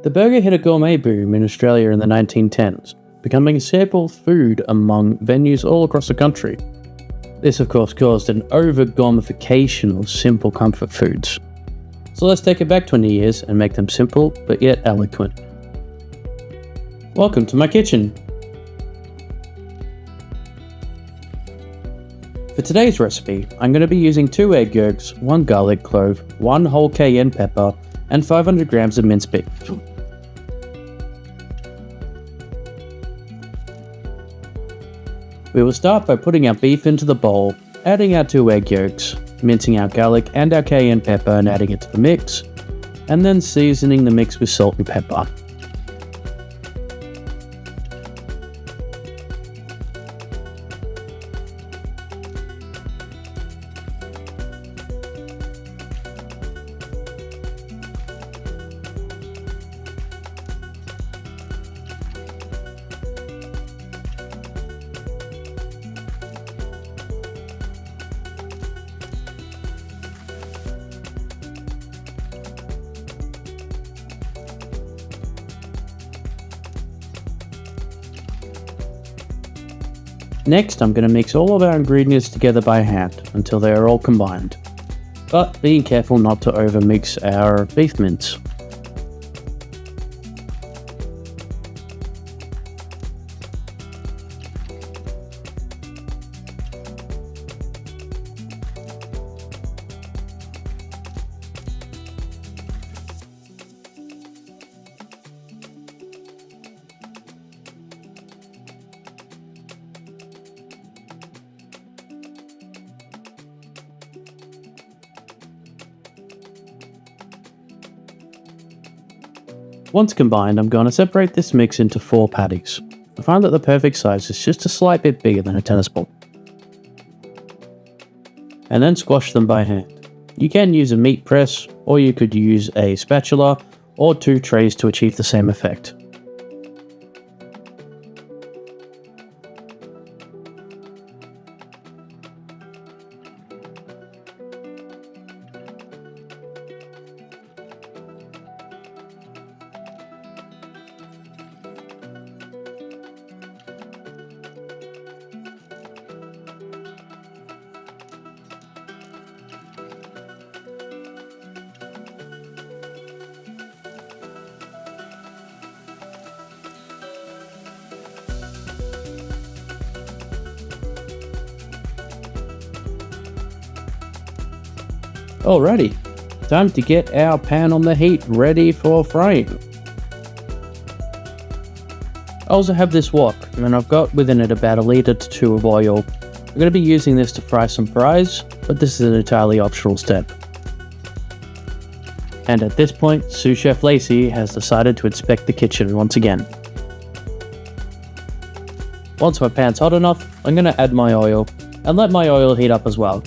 The burger hit a gourmet boom in Australia in the 1910s, becoming a staple food among venues all across the country. This of course caused an over-gourmetification of simple comfort foods. So let's take it back 20 years and make them simple but yet eloquent. Welcome to my kitchen! For today's recipe, I'm going to be using 2 egg yolks, 1 garlic clove, 1 whole cayenne pepper, and 500 grams of minced beef. We will start by putting our beef into the bowl, adding our 2 egg yolks, mincing our garlic and our cayenne pepper and adding it to the mix, and then seasoning the mix with salt and pepper. Next, I'm going to mix all of our ingredients together by hand until they are all combined, but being careful not to overmix our beef mince. Once combined, I'm going to separate this mix into 4 patties. I find that the perfect size is just a slight bit bigger than a tennis ball. And then squash them by hand. You can use a meat press, or you could use a spatula, or 2 trays to achieve the same effect. Alrighty, time to get our pan on the heat ready for frying. I also have this wok, and I've got within it about 1 litre to 2 of oil. I'm going to be using this to fry some fries, but this is an entirely optional step. And at this point, sous chef Lacey has decided to inspect the kitchen once again. Once my pan's hot enough, I'm going to add my oil, and let my oil heat up as well.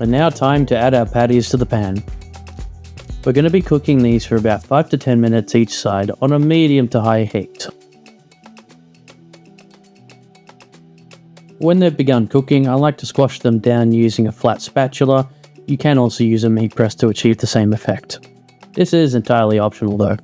And now time to add our patties to the pan. We're going to be cooking these for about 5 to 10 minutes each side on a medium to high heat. When they've begun cooking, I like to squash them down using a flat spatula. You can also use a meat press to achieve the same effect. This is entirely optional though.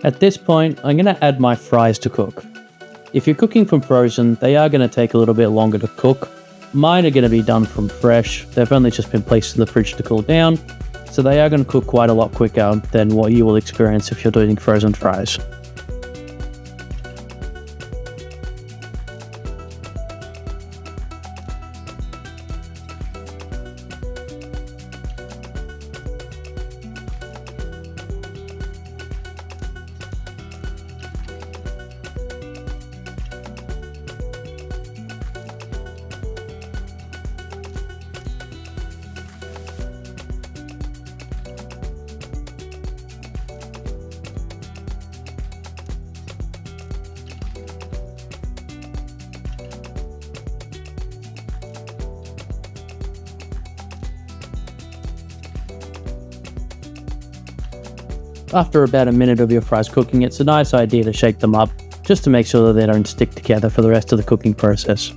At this point, I'm going to add my fries to cook. If you're cooking from frozen, they are going to take a little bit longer to cook, Mine are going to be done from fresh. They've only just been placed in the fridge to cool down, so they are going to cook quite a lot quicker than what you will experience if you're doing frozen fries. After about a minute of your fries cooking, it's a nice idea to shake them up, just to make sure that they don't stick together for the rest of the cooking process.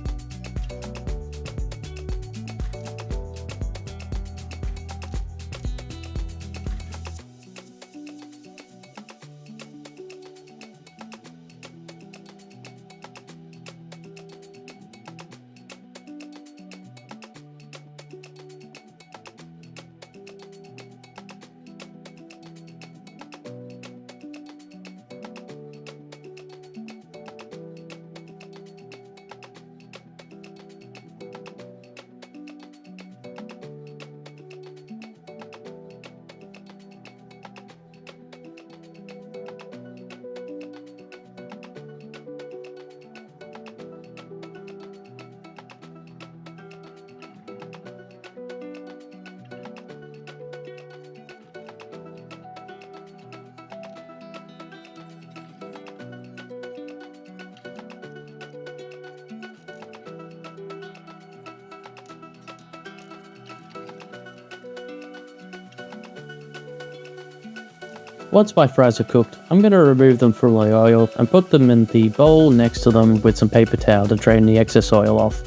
Once my fries are cooked, I'm going to remove them from the oil and put them in the bowl next to them with some paper towel to drain the excess oil off.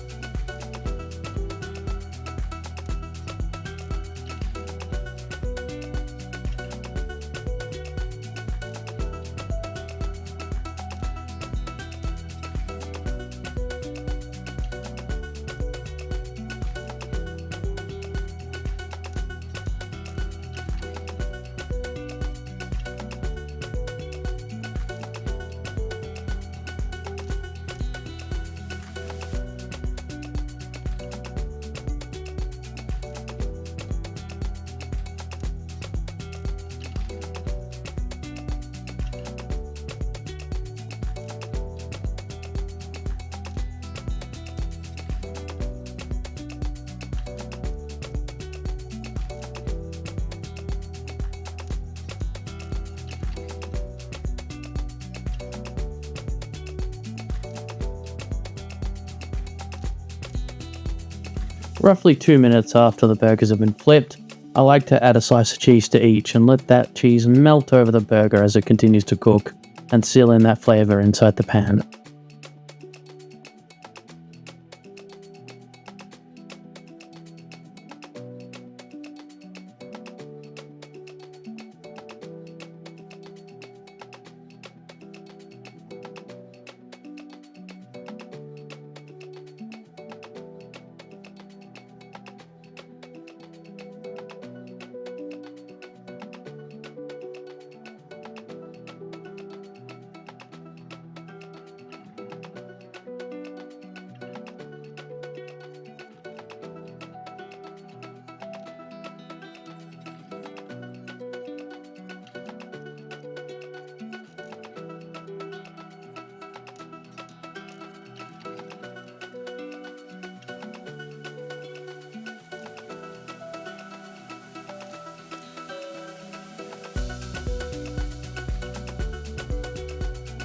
Roughly 2 minutes after the burgers have been flipped, I like to add a slice of cheese to each and let that cheese melt over the burger as it continues to cook and seal in that flavour inside the pan.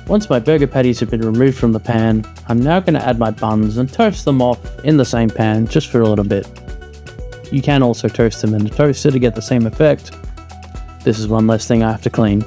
Once my burger patties have been removed from the pan, I'm now going to add my buns and toast them off in the same pan just for a little bit. You can also toast them in a toaster to get the same effect. This is one less thing I have to clean.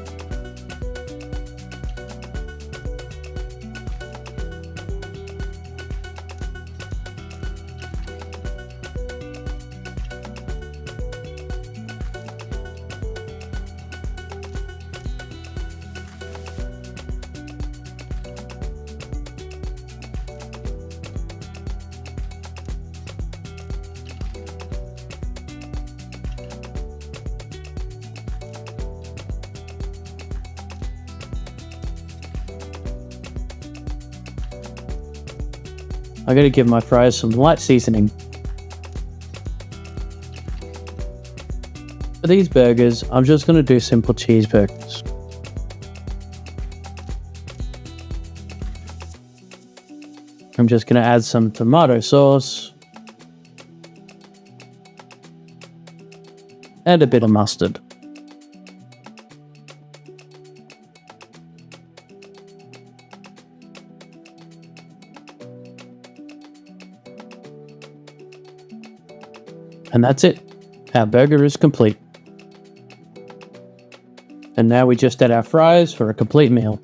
I'm going to give my fries some light seasoning. For these burgers, I'm just going to do simple cheeseburgers. I'm just going to add some tomato sauce and a bit of mustard. And that's it. Our burger is complete. And now we just add our fries for a complete meal.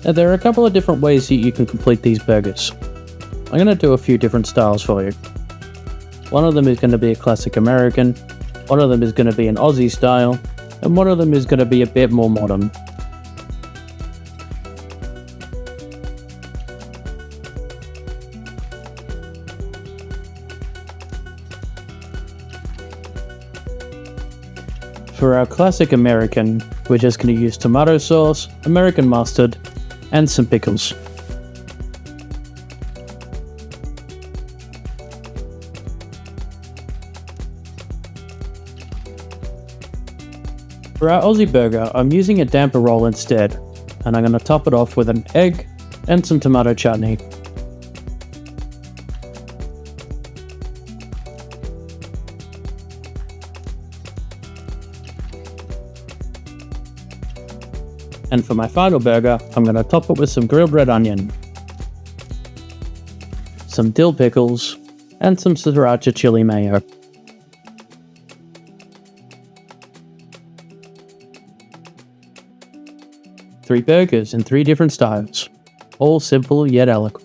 Now, there are a couple of different ways that you can complete these burgers. I'm going to do a few different styles for you. One of them is going to be a classic American, one of them is going to be an Aussie style, and one of them is going to be a bit more modern. For our classic American, we're just going to use tomato sauce, American mustard, and some pickles. For our Aussie burger, I'm using a damper roll instead, and I'm going to top it off with an egg and some tomato chutney. And for my final burger, I'm going to top it with some grilled red onion, some dill pickles, and some sriracha chili mayo. Three burgers in three different styles, all simple yet eloquent.